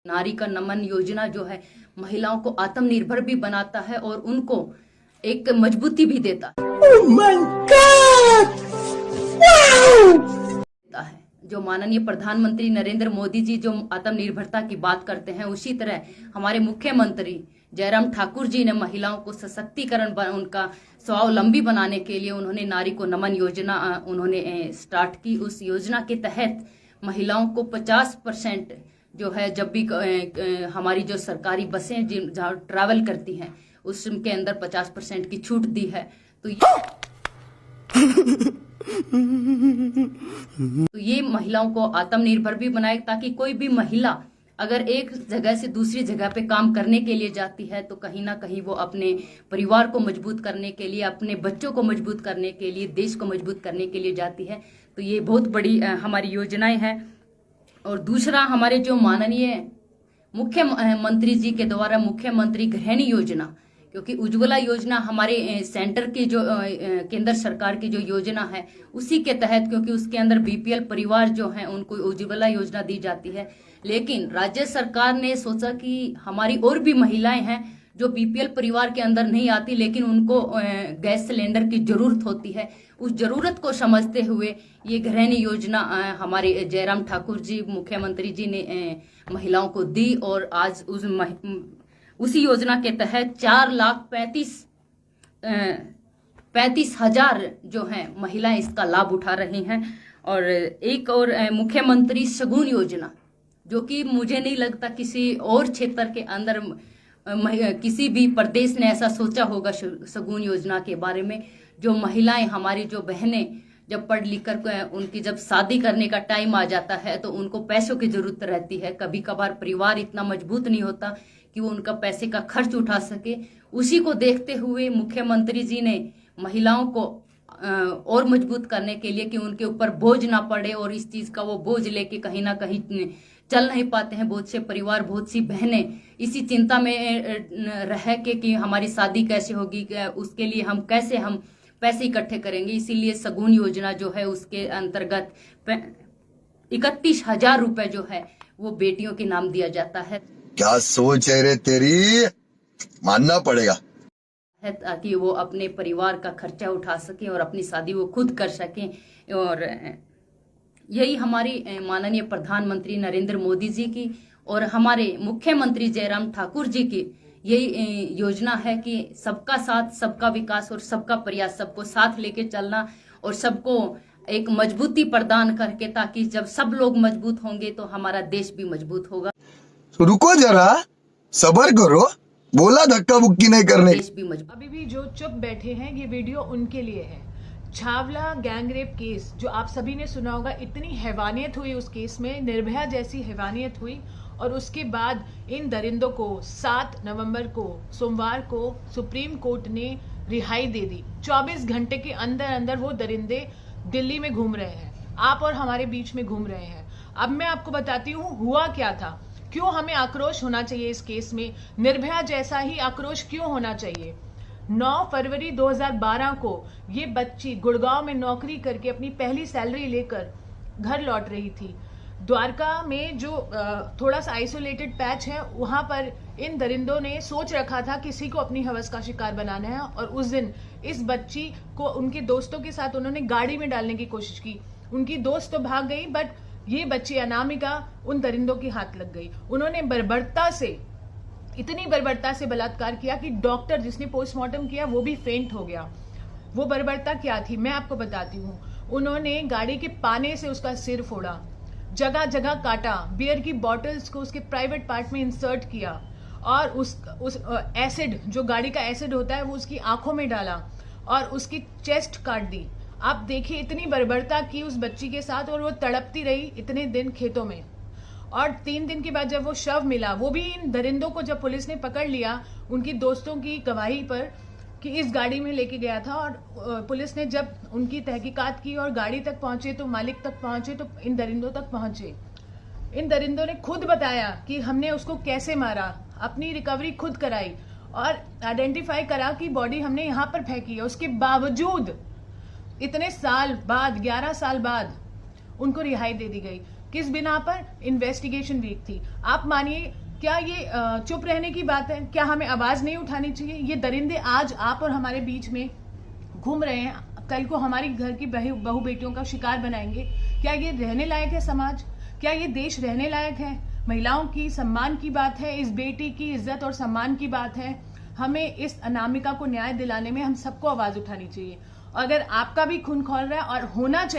नारी का नमन योजना जो है महिलाओं को आत्मनिर्भर भी बनाता है और उनको एक मजबूती भी देता है। जो माननीय प्रधानमंत्री नरेंद्र मोदी जी जो आत्मनिर्भरता की बात करते हैं, उसी तरह हमारे मुख्यमंत्री जयराम ठाकुर जी ने महिलाओं को सशक्तिकरण उनका स्वावलंबी बनाने के लिए उन्होंने नारी को नमन योजना उन्होंने स्टार्ट की। उस योजना के तहत महिलाओं को 50% जो है, जब भी हमारी जो सरकारी बसें जहाँ ट्रैवल करती हैं उसके अंदर 50% की छूट दी है। तो ये महिलाओं को आत्मनिर्भर भी बनाए, ताकि कोई भी महिला अगर एक जगह से दूसरी जगह पे काम करने के लिए जाती है तो कहीं ना कहीं वो अपने परिवार को मजबूत करने के लिए, अपने बच्चों को मजबूत करने के लिए, देश को मजबूत करने के लिए जाती है। तो ये बहुत बड़ी हमारी योजनाएं हैं। और दूसरा, हमारे जो माननीय मुख्यमंत्री जी के द्वारा मुख्यमंत्री गृहिणी योजना, क्योंकि उज्ज्वला योजना हमारे सेंटर की जो केंद्र सरकार की जो योजना है उसी के तहत, क्योंकि उसके अंदर बीपीएल परिवार जो हैं उनको उज्ज्वला योजना दी जाती है। लेकिन राज्य सरकार ने सोचा कि हमारी और भी महिलाएं हैं जो बीपीएल परिवार के अंदर नहीं आती, लेकिन उनको गैस सिलेंडर की जरूरत होती है। उस जरूरत को समझते हुए ये गृहिणी योजना हमारे जयराम ठाकुर जी मुख्यमंत्री जी ने महिलाओं को दी। और आज उसी योजना के तहत 4,35,000 जो हैं महिलाएं इसका लाभ उठा रही हैं। और एक और मुख्यमंत्री शगुन योजना, जो कि मुझे नहीं लगता किसी और क्षेत्र के अंदर किसी भी प्रदेश ने ऐसा सोचा होगा शगुन योजना के बारे में। जो महिलाएं, हमारी जो बहनें जब पढ़ लिख कर उनकी जब शादी करने का टाइम आ जाता है तो उनको पैसों की जरूरत रहती है। कभी कभार परिवार इतना मजबूत नहीं होता कि वो उनका पैसे का खर्च उठा सके। उसी को देखते हुए मुख्यमंत्री जी ने महिलाओं को और मजबूत करने के लिए कि उनके ऊपर बोझ ना पड़े, और इस चीज का वो बोझ लेके कहीं ना कहीं चल नहीं पाते हैं। बहुत से परिवार, बहुत सी बहनें इसी चिंता में रह के कि हमारी शादी कैसे होगी, उसके लिए हम कैसे पैसे इकट्ठे करेंगे। इसीलिए शगुन योजना जो है उसके अंतर्गत 31,000 रुपए जो है वो बेटियों के नाम दिया जाता है। क्या सोच है रे तेरी, मानना पड़ेगा, ताकि वो अपने परिवार का खर्चा उठा सकें और अपनी शादी वो खुद कर सकें। और यही हमारी माननीय प्रधानमंत्री नरेंद्र मोदी जी की और हमारे मुख्यमंत्री जयराम ठाकुर जी की यही योजना है कि सबका साथ, सबका विकास और सबका प्रयास, सबको साथ लेके चलना और सबको एक मजबूती प्रदान करके, ताकि जब सब लोग मजबूत होंगे तो हमारा देश भी मजबूत होगा। तो रुको जरा, सब्र करो, बोला धक्का बुक्की नहीं करने। देश भी मजबूत। अभी भी जो चुप बैठे हैं, ये वीडियो उनके लिए है। छावला गैंगरेप केस जो आप सभी ने सुना होगा, इतनी हैवानियत हुई उस केस में, निर्भया जैसी हैवानियत हुई। और उसके बाद इन दरिंदों को 7 नवंबर को, सोमवार को, सुप्रीम कोर्ट ने रिहाई दे दी। 24 घंटे के अंदर अंदर वो दरिंदे दिल्ली में घूम रहे हैं, आप और हमारे बीच में घूम रहे हैं। अब मैं आपको बताती हूँ हुआ क्या था, क्यों हमें आक्रोश होना चाहिए इस केस में, निर्भया जैसा ही आक्रोश क्यों होना चाहिए। 9 फरवरी 2012 को ये बच्ची गुड़गांव में नौकरी करके अपनी पहली सैलरी लेकर घर लौट रही थी। द्वारका में जो थोड़ा सा आइसोलेटेड पैच है, वहां पर इन दरिंदों ने सोच रखा था किसी को अपनी हवस का शिकार बनाना है। और उस दिन इस बच्ची को उनके दोस्तों के साथ उन्होंने गाड़ी में डालने की कोशिश की। उनकी दोस्त तो भाग गई, बट ये बच्ची अनामिका उन दरिंदों के हाथ लग गई। उन्होंने बर्बरता से, इतनी बर्बरता से बलात्कार किया कि डॉक्टर जिसने पोस्टमार्टम किया वो भी फेंट हो गया। वो बर्बरता क्या थी मैं आपको बताती हूँ। उन्होंने गाड़ी के पाने से उसका सिर फोड़ा, जगह जगह काटा, बियर की बॉटल्स को उसके प्राइवेट पार्ट में इंसर्ट किया, और उस एसिड, जो गाड़ी का एसिड होता है, वो उसकी आंखों में डाला और उसकी चेस्ट काट दी। आप देखिए इतनी बर्बरता की उस बच्ची के साथ, और वो तड़पती रही इतने दिन खेतों में। और 3 दिन के बाद जब वो शव मिला, वो भी इन दरिंदों को जब पुलिस ने पकड़ लिया उनकी दोस्तों की गवाही पर कि इस गाड़ी में लेके गया था, और पुलिस ने जब उनकी तहकीकात की और गाड़ी तक पहुंचे तो मालिक तक पहुंचे तो इन दरिंदों तक पहुंचे। इन दरिंदों ने खुद बताया कि हमने उसको कैसे मारा, अपनी रिकवरी खुद कराई और आइडेंटिफाई करा कि बॉडी हमने यहाँ पर फेंकी है। उसके बावजूद इतने साल बाद, 11 साल बाद उनको रिहाई दे दी गई। किस बिना पर? इन्वेस्टिगेशन वीक थी। आप मानिए, क्या ये चुप रहने की बात है? क्या हमें आवाज नहीं उठानी चाहिए? ये दरिंदे आज आप और हमारे बीच में घूम रहे हैं, कल को हमारी घर की बहू बेटियों का शिकार बनाएंगे। क्या ये रहने लायक है समाज? क्या ये देश रहने लायक है? महिलाओं की सम्मान की बात है, इस बेटी की इज्जत और सम्मान की बात है। हमें इस अनामिका को न्याय दिलाने में हम सबको आवाज उठानी चाहिए। अगर आपका भी खून खौल रहा है और होना चाहिए